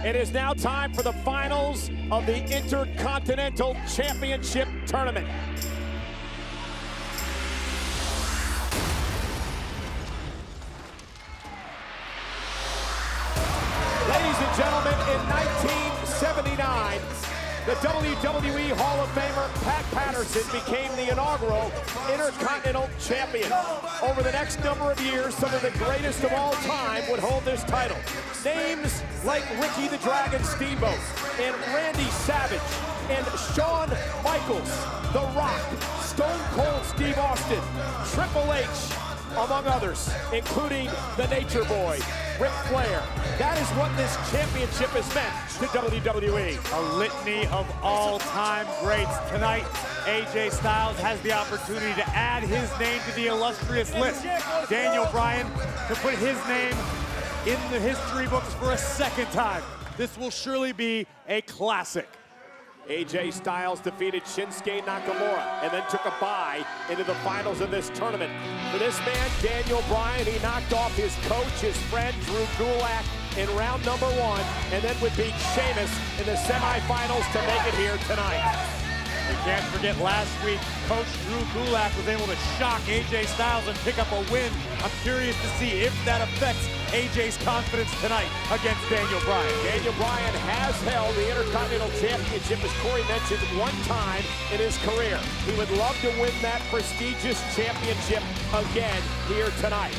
It is now time for the finals of the Intercontinental Championship Tournament. Ladies and gentlemen, in 1979, the WWE Hall of Famer Pat Patterson became the inaugural Intercontinental Champion. Over the next number of years, some of the greatest of all time would hold this title. Names like Ricky the Dragon Steamboat, and Randy Savage, and Shawn Michaels, The Rock, Stone Cold Steve Austin, Triple H, among others, including the Nature Boy, Ric Flair. That is what this championship has meant to WWE. A litany of all-time greats. Tonight, AJ Styles has the opportunity to add his name to the illustrious list. Daniel Bryan to put his name in the history books for a second time. This will surely be a classic. AJ Styles defeated Shinsuke Nakamura and then took a bye into the finals of this tournament. For this man, Daniel Bryan, he knocked off his coach, his friend, Drew Gulak, in round number 1, and then would beat Sheamus in the semifinals to make it here tonight. We can't forget last week, Coach Drew Gulak was able to shock AJ Styles and pick up a win. I'm curious to see if that affects AJ's confidence tonight against Daniel Bryan. Daniel Bryan has held the Intercontinental Championship, as Corey mentioned, one time in his career. He would love to win that prestigious championship again here tonight.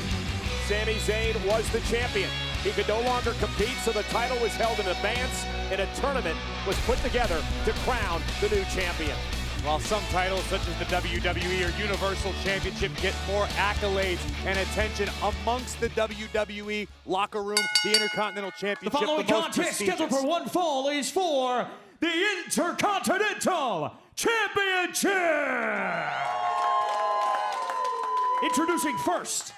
Sami Zayn was the champion. He could no longer compete, so the title was held in advance, and a tournament was put together to crown the new champion. While some titles, such as the WWE or Universal Championship, get more accolades and attention amongst the WWE locker room, the Intercontinental Championship, the following contest scheduled for one fall is for the Intercontinental Championship. Introducing first,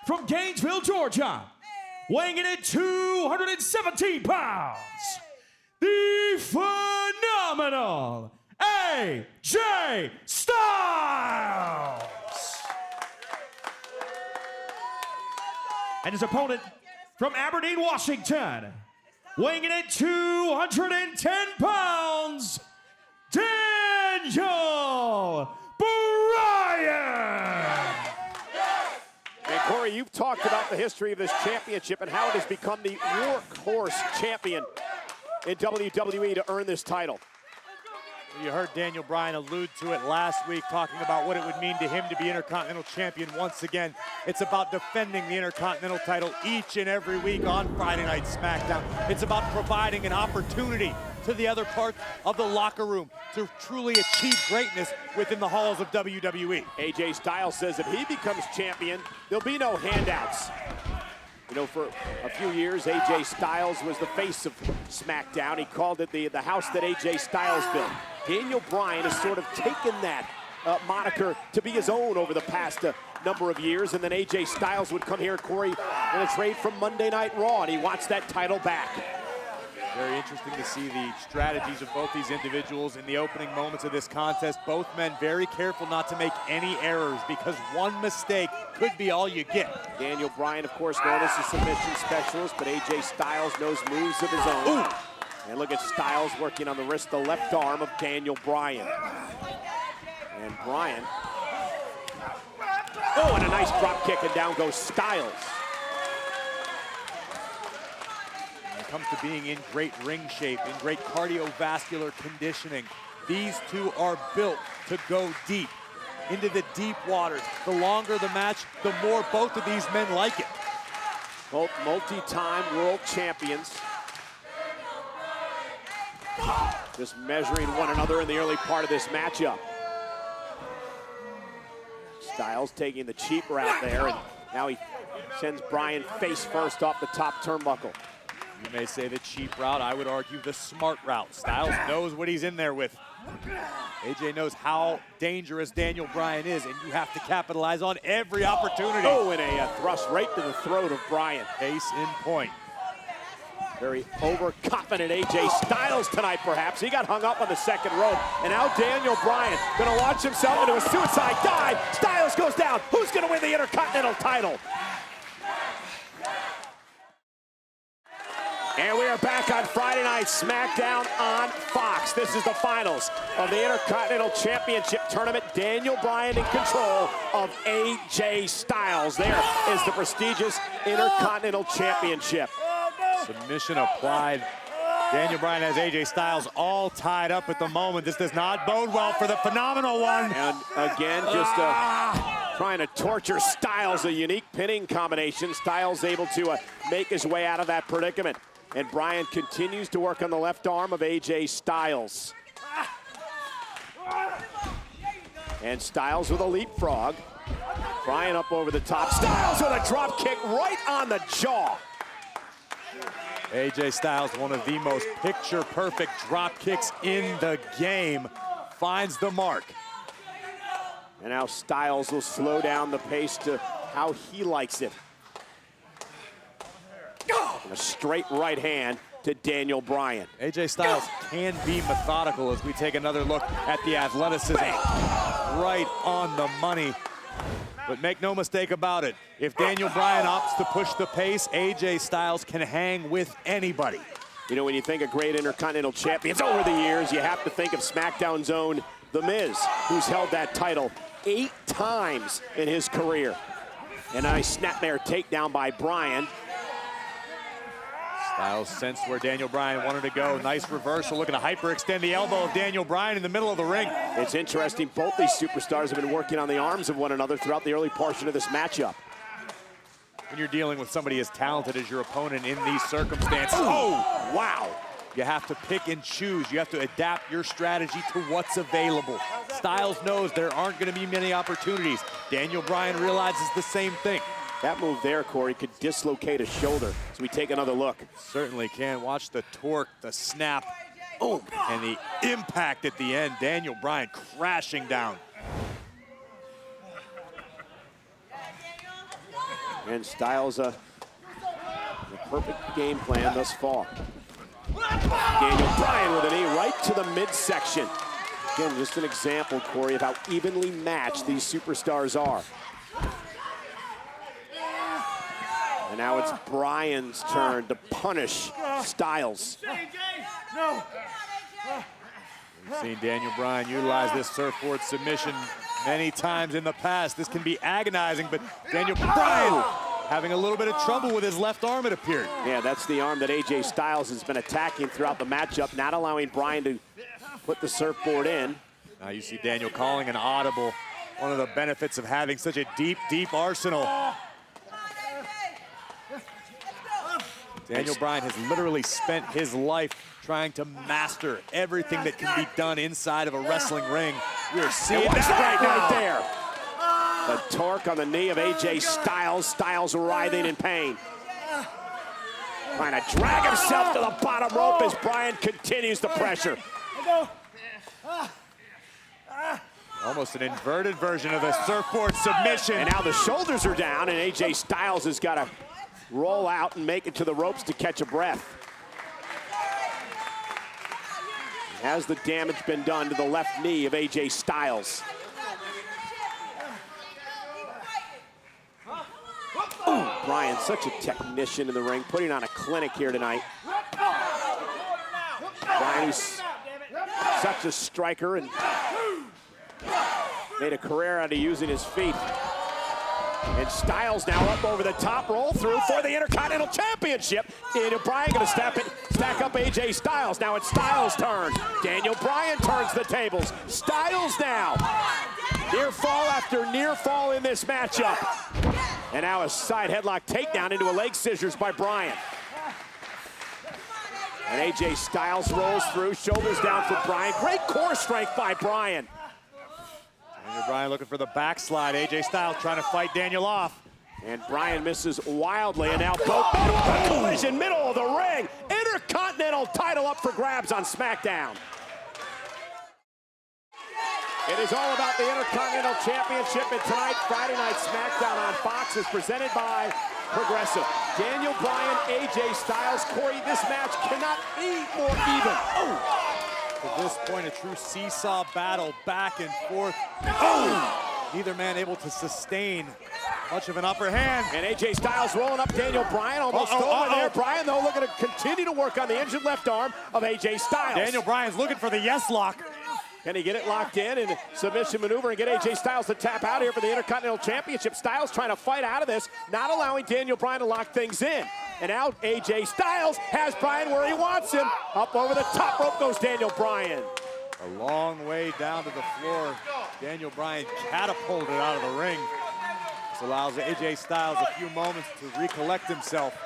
from Gainesville, Georgia, weighing in at 217 pounds, the phenomenal AJ Styles. And his opponent from Aberdeen, Washington, weighing in at 210 pounds, Daniel Bryan. And Corey, you've talked about the history of this championship and how it has become the workhorse champion in WWE to earn this title. You heard Daniel Bryan allude to it last week, talking about what it would mean to him to be Intercontinental Champion once again. It's about defending the Intercontinental title each and every week on Friday Night SmackDown. It's about providing an opportunity to the other parts of the locker room to truly achieve greatness within the halls of WWE. AJ Styles says if he becomes champion, there'll be no handouts. You know, for a few years, AJ Styles was the face of SmackDown. He called it the house that AJ Styles built. Daniel Bryan has sort of taken that moniker to be his own over the past number of years, and then AJ Styles would come here, Corey, in a trade from Monday Night Raw, and he wants that title back. Very interesting to see the strategies of both these individuals in the opening moments of this contest. Both men very careful not to make any errors, because one mistake could be all you get. Daniel Bryan, of course, known as the submission specialist, but AJ Styles knows moves of his own. Ooh. And look at Styles working on the wrist, the left arm of Daniel Bryan. And Bryan. Oh, and a nice drop kick, and down goes Styles. When it comes to being in great ring shape, in great cardiovascular conditioning, these two are built to go deep, into the deep waters. The longer the match, the more both of these men like it. Both multi-time world champions. Just measuring one another in the early part of this matchup. Styles taking the cheap route there, and now he sends Bryan face first off the top turnbuckle. You may say the cheap route, I would argue the smart route. Styles knows what he's in there with. AJ knows how dangerous Daniel Bryan is, and you have to capitalize on every opportunity. Oh, and a thrust right to the throat of Bryan. Case in point. Very overconfident AJ Styles tonight, perhaps. He got hung up on the second rope. And now Daniel Bryan gonna launch himself into a suicide dive. Styles goes down. Who's gonna win the Intercontinental title? And we are back on Friday night SmackDown on Fox. This is the finals of the Intercontinental Championship Tournament. Daniel Bryan in control of AJ Styles. There is the prestigious Intercontinental Championship. Submission applied. Daniel Bryan has AJ Styles all tied up at the moment. This does not bode well for the phenomenal one. And again, just trying to torture Styles, a unique pinning combination. Styles able to make his way out of that predicament. And Bryan continues to work on the left arm of AJ Styles. And Styles with a leapfrog. Bryan up over the top. Styles with a drop kick right on the jaw. AJ Styles, one of the most picture-perfect drop kicks in the game, finds the mark. And now Styles will slow down the pace to how he likes it. And a straight right hand to Daniel Bryan. AJ Styles can be methodical as we take another look at the athleticism. Bang! Right on the money. But make no mistake about it, if Daniel Bryan opts to push the pace, AJ Styles can hang with anybody. You know, when you think of great Intercontinental champions over the years, you have to think of SmackDown's own The Miz, who's held that title 8 times in his career. And a nice snapmare takedown by Bryan. Styles sensed where Daniel Bryan wanted to go. Nice reversal, looking to hyperextend the elbow of Daniel Bryan in the middle of the ring. It's interesting, both these superstars have been working on the arms of one another throughout the early portion of this matchup. When you're dealing with somebody as talented as your opponent in these circumstances, oh, wow. You have to pick and choose. You have to adapt your strategy to what's available. Styles knows there aren't going to be many opportunities. Daniel Bryan realizes the same thing. That move there, Corey, could dislocate a shoulder. So we take another look. Certainly can. Watch the torque, the snap, and the impact at the end. Daniel Bryan crashing down. And Styles, the perfect game plan thus far. Daniel Bryan with a knee right to the midsection. Again, just an example, Corey, of how evenly matched these superstars are. And now it's Bryan's turn to punish Styles. We've seen Daniel Bryan utilize this surfboard submission many times in the past. This can be agonizing, but Daniel Bryan having a little bit of trouble with his left arm, it appeared. Yeah, that's the arm that AJ Styles has been attacking throughout the matchup, not allowing Bryan to put the surfboard in. Now you see Daniel calling an audible. One of the benefits of having such a deep, deep arsenal. Daniel Bryan has literally spent his life trying to master everything that can be done inside of a wrestling ring. We're seeing that right there. The torque on the knee of AJ Styles. Styles writhing in pain. Trying to drag himself to the bottom rope as Bryan continues the pressure. Almost an inverted version of a surfboard submission. And now the shoulders are down, and AJ Styles has got to roll out and make it to the ropes to catch a breath. Has the damage been done to the left knee of AJ Styles? Ooh, Bryan, such a technician in the ring, putting on a clinic here tonight. Bryan, who's such a striker and made a career out of using his feet. And Styles now up over the top, roll through for the Intercontinental Championship. Daniel Bryan gonna stack up AJ Styles. Now it's Styles' turn. Daniel Bryan turns the tables. Styles now. Near fall after near fall in this matchup. And now a side headlock takedown into a leg scissors by Bryan. And AJ Styles rolls through, shoulders down for Bryan. Great core strength by Bryan. Daniel Bryan looking for the backslide. AJ Styles trying to fight Daniel off. And Bryan misses wildly, and now both a collision, middle of the ring. Intercontinental title up for grabs on SmackDown. It is all about the Intercontinental Championship, and tonight, Friday Night SmackDown on Fox is presented by Progressive. Daniel Bryan, AJ Styles. Corey, this match cannot be more even. Oh! At this point, a true seesaw battle, back and forth. Neither man able to sustain much of an upper hand. And AJ Styles rolling up Daniel Bryan, almost over there. Bryan, though, looking to continue. continue to work on the injured left arm of AJ Styles. Daniel Bryan's looking for the yes lock. Can he get it locked in submission maneuver and get AJ Styles to tap out here for the Intercontinental Championship? Styles trying to fight out of this, not allowing Daniel Bryan to lock things in. And out AJ Styles has Bryan where he wants him. Up over the top rope goes Daniel Bryan. A long way down to the floor. Daniel Bryan catapulted out of the ring. This allows AJ Styles a few moments to recollect himself.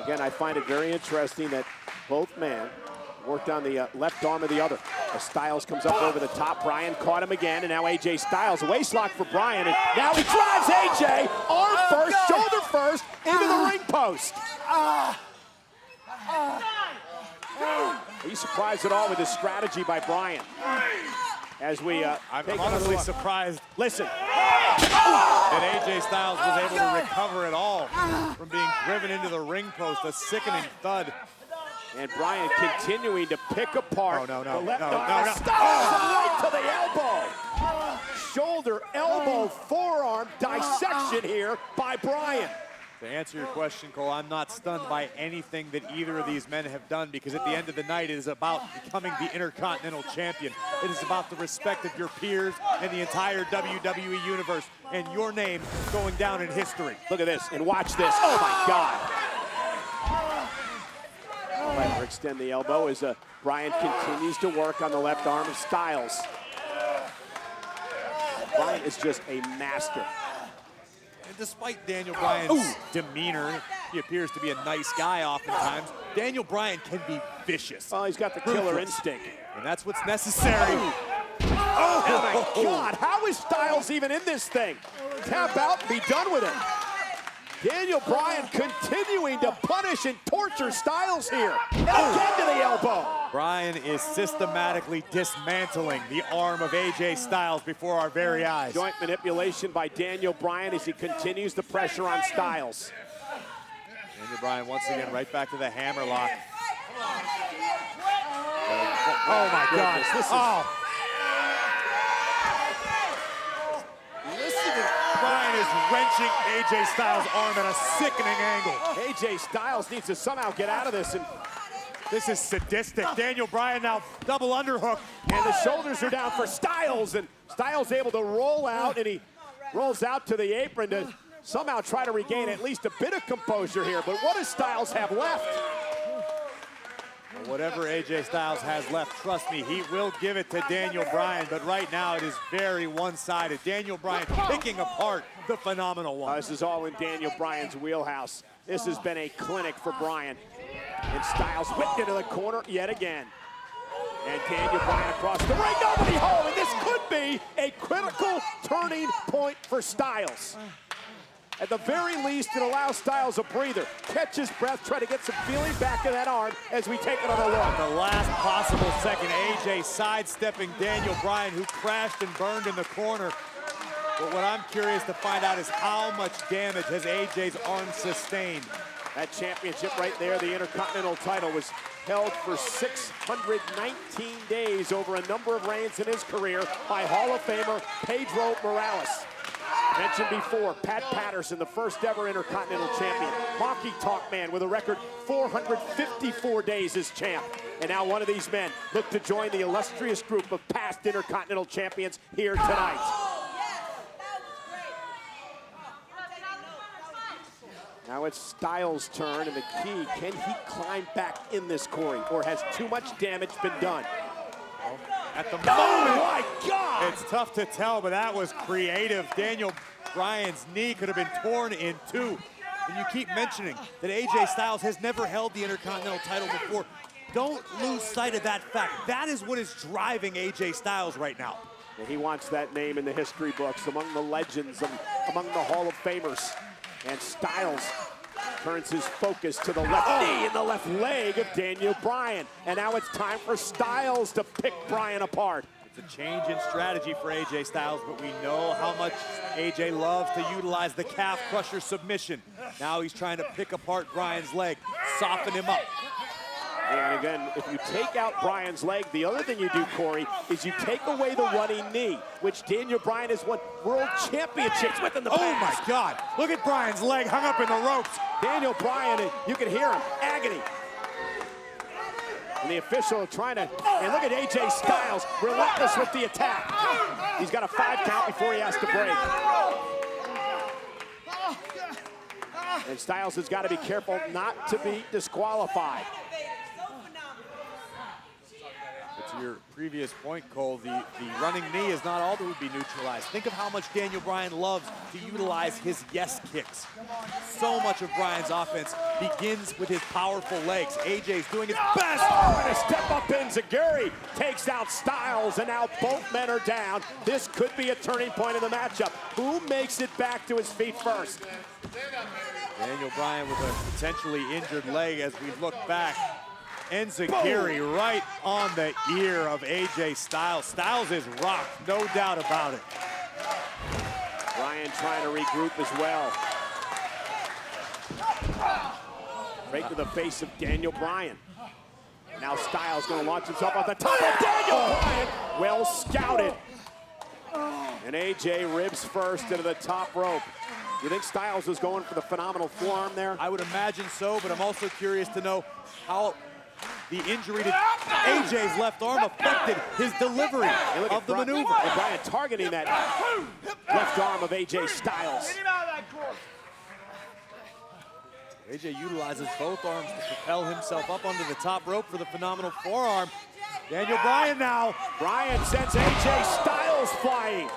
Again, I find it very interesting that both men worked on the left arm of the other. As Styles comes up over the top, Bryan caught him again, and now AJ Styles, a waist lock for Bryan, and now he drives AJ, arm first, shoulder first, into the ring post. Are you surprised at all with this strategy by Bryan? As we I'm honestly surprised. Listen. That AJ Styles was able to recover it all from being driven into the ring post, a sickening thud. And Bryan continuing to pick apart the left arm. No. Styles right to the elbow. Shoulder, elbow, forearm dissection here by Bryan. To answer your question, Cole, I'm not stunned by anything that either of these men have done, because at the end of the night, it is about becoming the Intercontinental Champion. It is about the respect of your peers and the entire WWE Universe, and your name going down in history. Look at this, and watch this. Oh, my God. Trying to extend the elbow as Bryan continues to work on the left arm of Styles. Bryan is just a master. And despite Daniel Bryan's demeanor, he appears to be a nice guy oftentimes, Daniel Bryan can be vicious. Oh, he's got the killer instinct. And that's what's necessary. Oh, my God. How is Styles even in this thing? Tap out and be done with it. Daniel Bryan continuing to punish and torture Styles here. And again to the elbow. Bryan is systematically dismantling the arm of AJ Styles before our very eyes. Joint manipulation by Daniel Bryan as he continues the pressure on Styles. Daniel Bryan once again right back to the hammerlock. Oh my gosh, this is... Listen to Bryan is wrenching AJ Styles' arm at a sickening angle. AJ Styles needs to somehow get out of this, and this is sadistic. Daniel Bryan now double underhook. And the shoulders are down for Styles, and Styles able to roll out, and he rolls out to the apron to somehow try to regain at least a bit of composure here. But what does Styles have left? Whatever AJ Styles has left, trust me, he will give it to Daniel Bryan, but right now it is very one-sided. Daniel Bryan picking apart the phenomenal one. This is all in Daniel Bryan's wheelhouse. This has been a clinic for Bryan. And Styles whipped into the corner yet again. And Daniel Bryan across the ring, nobody home, and this could be a critical turning point for Styles. At the very least, it allows Styles a breather. Catch his breath, try to get some feeling back in that arm as we take another look. The last possible second, AJ sidestepping Daniel Bryan, who crashed and burned in the corner. But what I'm curious to find out is how much damage has AJ's arm sustained. That championship right there, the Intercontinental title, was held for 619 days over a number of reigns in his career by Hall of Famer Pedro Morales. Mentioned before, Pat Patterson, the first ever Intercontinental champion. Honky Tonk Man with a record 454 days as champ. And now one of these men look to join the illustrious group of past Intercontinental champions here tonight. Now it's Styles' turn, and the key, can he climb back in this, Corey, or has too much damage been done? At the moment, oh my God! It's tough to tell, but that was creative. Daniel Bryan's knee could have been torn in two. And you keep mentioning that AJ Styles has never held the Intercontinental title before. Don't lose sight of that fact. That is what is driving AJ Styles right now. And he wants that name in the history books, among the legends, among the Hall of Famers. And Styles turns his focus to the left knee and the left leg of Daniel Bryan. And now it's time for Styles to pick Bryan apart. It's a change in strategy for AJ Styles, but we know how much AJ loves to utilize the calf crusher submission. Now he's trying to pick apart Bryan's leg, soften him up. And again, if you take out Bryan's leg, the other thing you do, Corey, is you take away the running knee, which Daniel Bryan has won world championships with in the past. Oh my God, look at Bryan's leg hung up in the ropes. Daniel Bryan, you can hear him, agony. And the official trying to, and look at AJ Styles, relentless with the attack. He's got a 5 count before he has to break. And Styles has got to be careful not to be disqualified. To your previous point, Cole, the running knee is not all that would be neutralized. Think of how much Daniel Bryan loves to utilize his yes kicks. So much of Bryan's offense begins with his powerful legs. AJ's doing his best. Oh, and a step-up Enziguri takes out Styles, and now both men are down. This could be a turning point in the matchup. Who makes it back to his feet first? Daniel Bryan with a potentially injured leg as we look back. Enziguri right on the ear of AJ Styles. Styles is rocked, no doubt about it. Bryan trying to regroup as well. Right to the face of Daniel Bryan. Now Styles going to launch himself off the top of Daniel Bryan. Well scouted. And AJ ribs first into the top rope. You think Styles is going for the phenomenal forearm there? I would imagine so, but I'm also curious to know how the injury to AJ's left arm affected his delivery of the maneuver. And Bryan targeting that left arm of AJ Styles. AJ utilizes both arms to propel himself up onto the top rope for the phenomenal forearm. Daniel Bryan now. Bryan sends AJ Styles flying.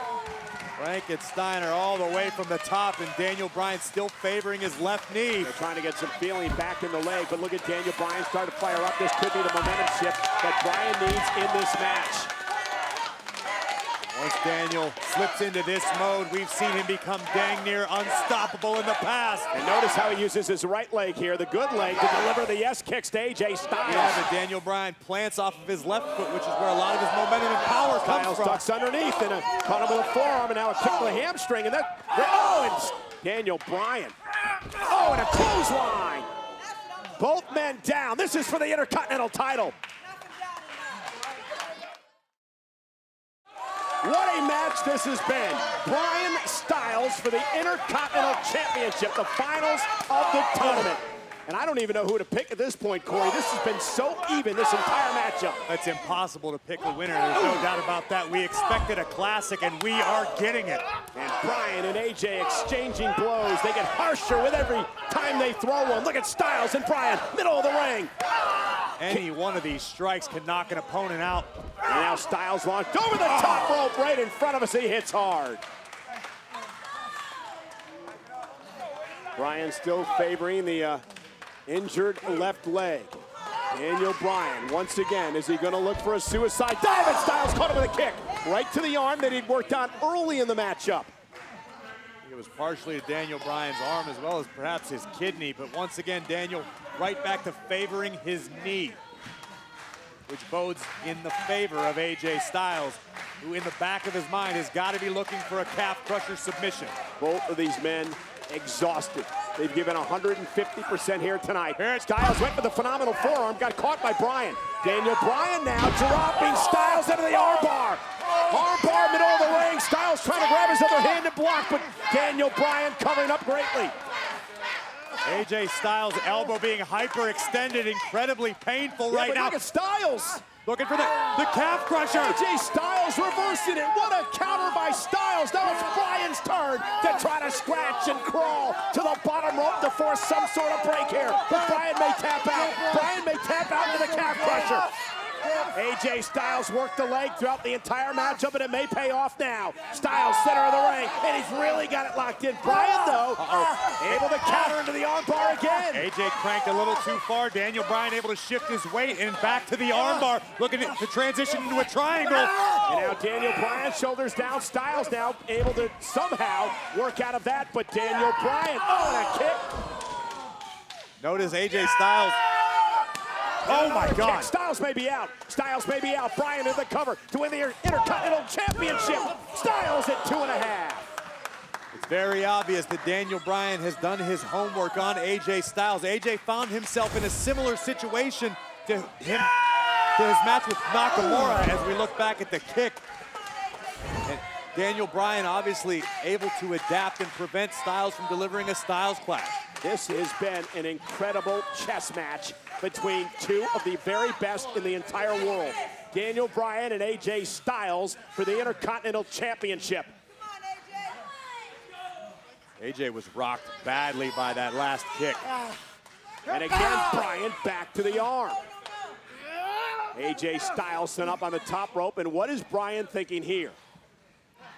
Frankensteiner all the way from the top, and Daniel Bryan still favoring his left knee. They're trying to get some feeling back in the leg, but look at Daniel Bryan start to fire up. This could be the momentum shift that Bryan needs in this match. Once Daniel slips into this mode, we've seen him become dang near unstoppable in the past. And notice how he uses his right leg here, the good leg, to deliver the yes kicks to AJ Styles. Yeah, but Daniel Bryan plants off of his left foot, which is where a lot of his momentum and power comes from. Ducks underneath and caught him with a forearm, and now a kick to the hamstring, and that, oh, and Daniel Bryan. Oh, and a clothesline. Both men down. This is for the Intercontinental title. What a match this has been. Bryan Styles for the Intercontinental Championship, the finals of the tournament. And I don't even know who to pick at this point, Corey. This has been so even, this entire matchup. It's impossible to pick a winner. There's no doubt about that. We expected a classic, and we are getting it. And Bryan and AJ exchanging blows. They get harsher with every time they throw one. Look at Styles and Bryan, middle of the ring. Any one of these strikes can knock an opponent out. And now Styles launched over the top rope right in front of us. He hits hard. Bryan still favoring the injured left leg. Daniel Bryan, once again, is he going to look for a suicide dive? And Styles caught him with a kick right to the arm that he'd worked on early in the matchup. It was partially to Daniel Bryan's arm as well as perhaps his kidney, but once again, Daniel right back to favoring his knee, which bodes in the favor of AJ Styles, who in the back of his mind has got to be looking for a calf crusher submission. Both of these men exhausted. They've given 150% here tonight. Styles went for the phenomenal forearm, got caught by Bryan. Daniel Bryan now dropping Styles into the armbar. Armbar, middle of the ring. Styles trying to grab his other hand and block, but Daniel Bryan covering up greatly. AJ Styles' elbow being hyperextended, incredibly painful right now. Look at Styles. Looking for the calf crusher. AJ Styles reversing it. What a counter by Styles. Now it's Bryan's turn to try to scratch and crawl to the bottom rope to force some sort of break here. But Bryan may tap out. Bryan may tap out to the calf crusher. AJ Styles worked the leg throughout the entire matchup, and it may pay off now. Styles, center of the ring, and he's really got it locked in. Bryan, though, able to counter into the armbar again. AJ cranked a little too far. Daniel Bryan able to shift his weight and back to the armbar, looking to transition into a triangle. And now Daniel Bryan, shoulders down. Styles now able to somehow work out of that, but Daniel Bryan, oh, and a kick. Notice AJ Styles. Oh my God. Styles may be out. Styles may be out. Bryan in the cover to win the Intercontinental Championship. Styles at 2.5. It's very obvious that Daniel Bryan has done his homework on AJ Styles. AJ found himself in a similar situation to his match with Nakamura as we look back at the kick. And Daniel Bryan obviously able to adapt and prevent Styles from delivering a Styles clash. This has been an incredible chess match between two of the very best in the entire world. Daniel Bryan and AJ Styles for the Intercontinental Championship. AJ was rocked badly by that last kick. And again, Bryan back to the arm. AJ Styles sent up on the top rope, and what is Bryan thinking here?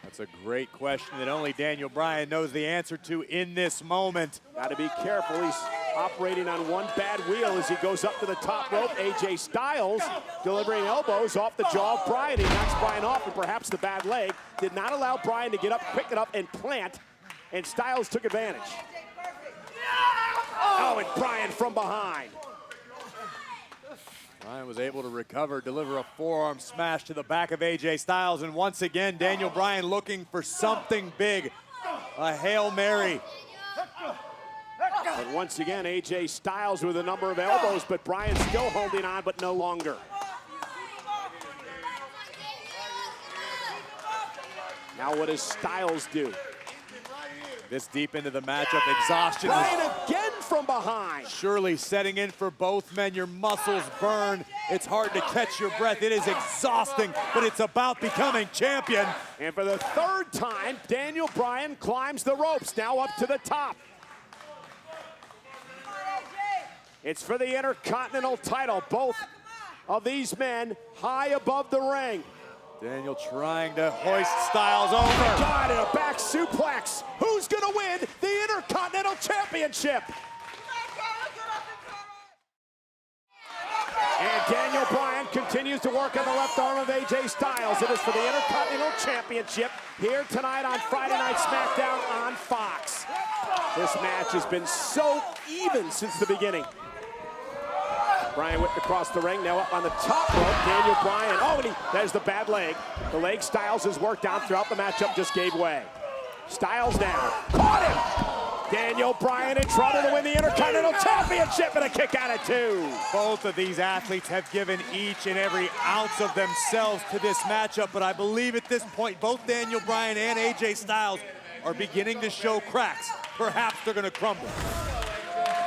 That's a great question that only Daniel Bryan knows the answer to in this moment. Got to be careful. He's operating on one bad wheel as he goes up to the top rope. AJ Styles delivering elbows off the jaw of Bryan. He knocks Bryan off, and perhaps the bad leg did not allow Bryan to get up, pick it up, and plant. And Styles took advantage. Oh, and Bryan from behind. Bryan was able to recover, deliver a forearm smash to the back of AJ Styles, and once again, Daniel Bryan looking for something big, a Hail Mary. And once again, AJ Styles with a number of elbows, but Bryan still holding on, but no longer. Now what does Styles do? This deep into the matchup, exhaustion. Bryan again from behind. Surely setting in for both men. Your muscles burn. It's hard to catch your breath. It is exhausting, but it's about becoming champion. And for the third time, Daniel Bryan climbs the ropes, now up to the top. It's for the Intercontinental title. Both of these men high above the ring. Daniel trying to hoist Styles over. Oh my God, and a back suplex. Who's gonna win the Intercontinental Championship? And Daniel Bryan continues to work on the left arm of AJ Styles. It is for the Intercontinental Championship here tonight on Friday Night SmackDown on Fox. This match has been so even since the beginning. Bryan whipped across the ring, now up on the top rope. Daniel Bryan, oh, and there's the bad leg. The leg Styles has worked on throughout the matchup, just gave way. Styles now, caught him! Daniel Bryan in trouble to win the Intercontinental Championship, and a kick out at 2. Both of these athletes have given each and every ounce of themselves to this matchup, but I believe at this point, both Daniel Bryan and AJ Styles are beginning to show cracks. Perhaps they're gonna crumble.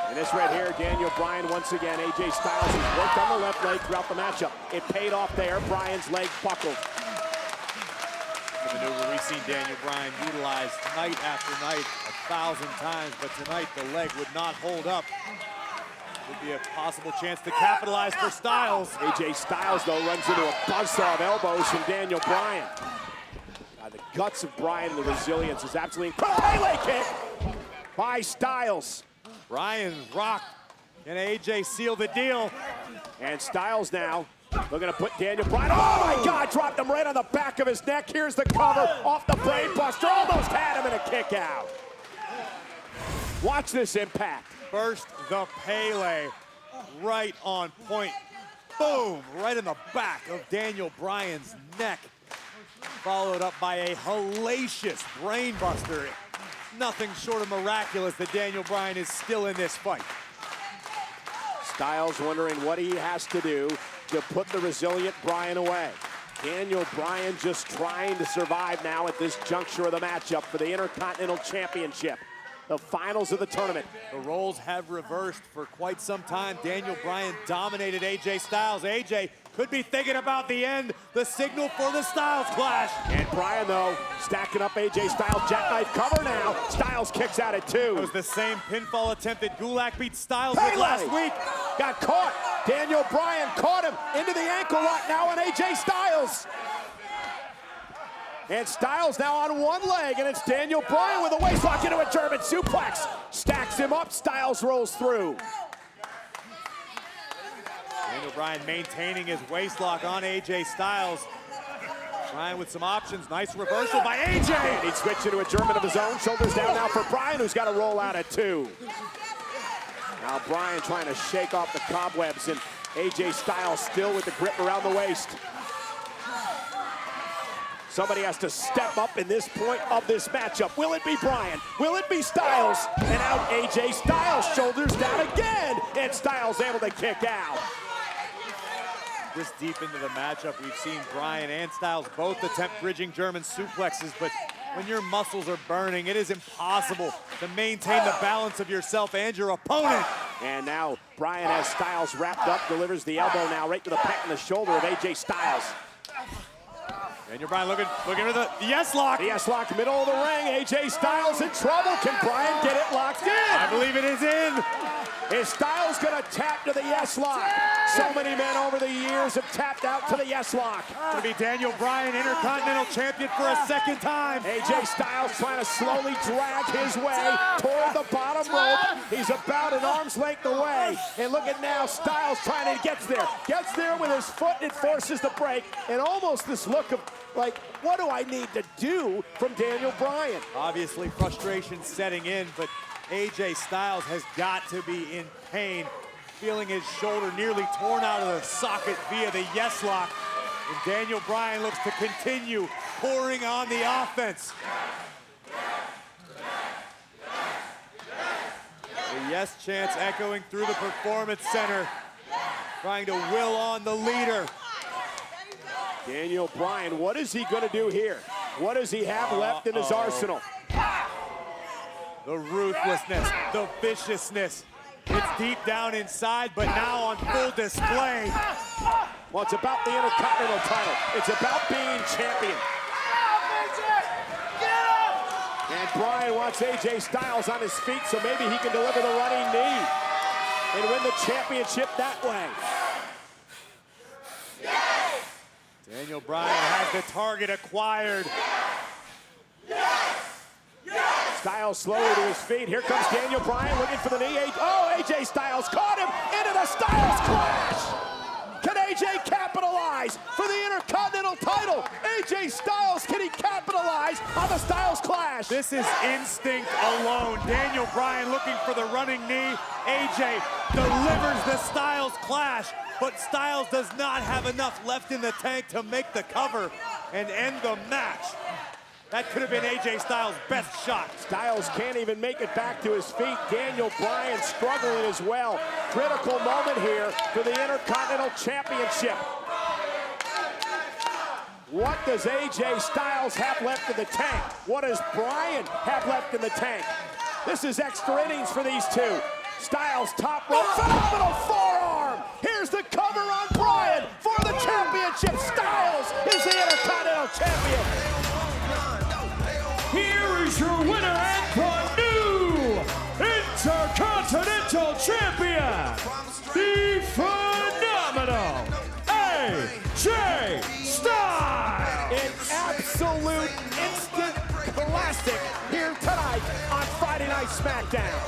And this right here, Daniel Bryan once again. AJ Styles has worked on the left leg throughout the matchup. It paid off there. Bryan's leg buckled. The maneuver we've seen Daniel Bryan utilize night after night 1,000 times, but tonight the leg would not hold up. Would be a possible chance to capitalize for Styles. AJ Styles, though, runs into a buzzsaw of elbows from Daniel Bryan. The guts of Bryan and the resilience is absolutely incredible. Pele kick by Styles. Bryan's rocked. Can AJ seal the deal? And Styles now looking to put Daniel Bryan. Oh my God, dropped him right on the back of his neck. Here's the cover off the brain buster. Almost had him in a kick out. Watch this impact. First, the Pele right on point. Boom, right in the back of Daniel Bryan's neck. Followed up by a hellacious brainbuster. Nothing short of miraculous that Daniel Bryan is still in this fight. Styles wondering what he has to do to put the resilient Bryan away. Daniel Bryan just trying to survive now at this juncture of the matchup for the Intercontinental Championship, the finals of the tournament. The roles have reversed for quite some time. Daniel Bryan dominated AJ Styles. AJ could be thinking about the end, the signal for the Styles clash. And Bryan, though, stacking up AJ Styles, jackknife cover now. Styles kicks out at 2. It was the same pinfall attempt that Gulak beat Styles with last week. Got caught. Daniel Bryan caught him into the ankle lock now on AJ Styles. And Styles now on one leg, and it's Daniel Bryan with a waist lock into a German suplex. Stacks him up, Styles rolls through. Daniel Bryan maintaining his waist lock on AJ Styles. Bryan with some options. Nice reversal by AJ. And he switched into a German of his own. Shoulders down now for Bryan, who's got to roll out at 2. Now Bryan trying to shake off the cobwebs, and AJ Styles still with the grip around the waist. Somebody has to step up in this point of this matchup. Will it be Bryan? Will it be Styles? And out AJ Styles, shoulders down again, and Styles able to kick out. This deep into the matchup, we've seen Bryan and Styles both attempt bridging German suplexes, but When your muscles are burning, it is impossible to maintain the balance of yourself and your opponent. And now Bryan has Styles wrapped up, delivers the elbow now right to the pec in the shoulder of AJ Styles. Daniel Bryan looking for the yes lock. The yes lock, middle of the ring. AJ Styles in trouble. Can Bryan get it locked in? I believe it is in. Is Styles gonna tap to the yes lock? So many men over the years have tapped out to the yes lock. Gonna be Daniel Bryan, Intercontinental Champion for a second time. AJ Styles trying to slowly drag his way toward the bottom rope. He's about an arm's length away. And look at now, Styles trying to get there. Gets there with his foot and it forces the break. And almost this look of like, what do I need to do from Daniel Bryan? Obviously frustration setting in, but AJ Styles has got to be in pain, feeling his shoulder nearly torn out of the socket via the yes lock. And Daniel Bryan looks to continue pouring on the offense. The yes chants echoing through the Performance Center, trying to will on the leader. Daniel Bryan, what is he going to do here? What does he have left in his arsenal? The ruthlessness, the viciousness. It's deep down inside, but now on full display. Well, it's about the Intercontinental title. It's about being champion. And Bryan wants AJ Styles on his feet, so maybe he can deliver the running knee and win the championship that way. Daniel Bryan has the target acquired. Styles slowly to his feet. Here comes Daniel Bryan looking for the knee. Oh, AJ Styles caught him into the Styles clash. Can AJ capitalize for the Intercontinental title? AJ Styles, can he capitalize on the Styles clash? This is instinct alone. Daniel Bryan looking for the running knee. AJ delivers the Styles clash, but Styles does not have enough left in the tank to make the cover and end the match. That could have been AJ Styles' best shot. Styles can't even make it back to his feet. Daniel Bryan struggling as well. Critical moment here for the Intercontinental Championship. What does AJ Styles have left in the tank? What does Bryan have left in the tank? This is extra innings for these two. Styles top rope, phenomenal forearm. Here's the cover on Bryan for the championship. Styles is the Intercontinental Champion. Here is your winner and the new Intercontinental Champion, the phenomenal AJ Styles. An absolute instant classic here tonight on Friday Night SmackDown.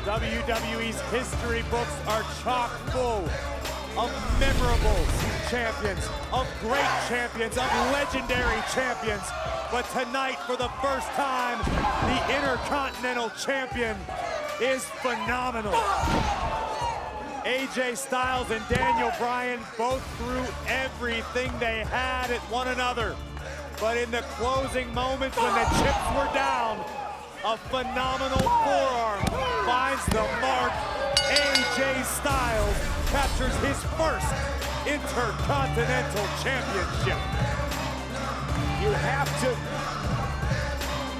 WWE's history books are chock full of memorable champions, of great champions, of legendary champions. But tonight, for the first time, the Intercontinental Champion is phenomenal. AJ Styles and Daniel Bryan both threw everything they had at one another. But in the closing moments when the chips were down, a phenomenal forearm finds the mark. AJ Styles captures his first Intercontinental Championship. You have to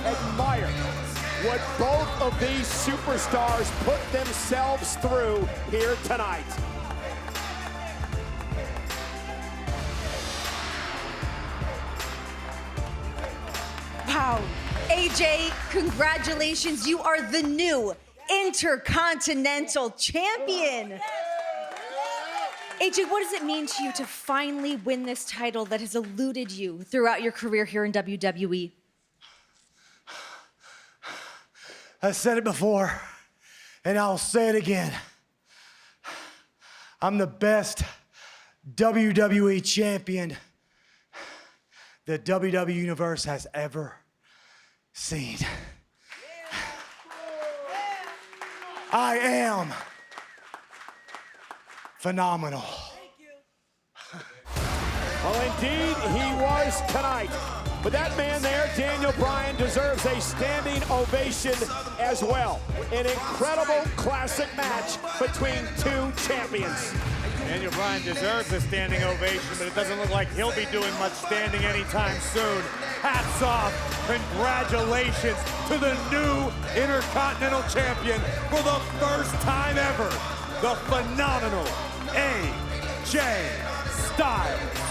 admire what both of these superstars put themselves through here tonight. Wow. AJ, congratulations. You are the new Intercontinental Champion. AJ, what does it mean to you to finally win this title that has eluded you throughout your career here in WWE? I said it before, and I'll say it again. I'm the best WWE champion the WWE Universe has ever seen. I am phenomenal. Well, indeed, he was tonight. But that man there, Daniel Bryan, deserves a standing ovation as well. An incredible classic match between two champions. Daniel Bryan deserves a standing ovation, but it doesn't look like he'll be doing much standing anytime soon. Hats off, congratulations to the new Intercontinental Champion for the first time ever, the phenomenal AJ Styles.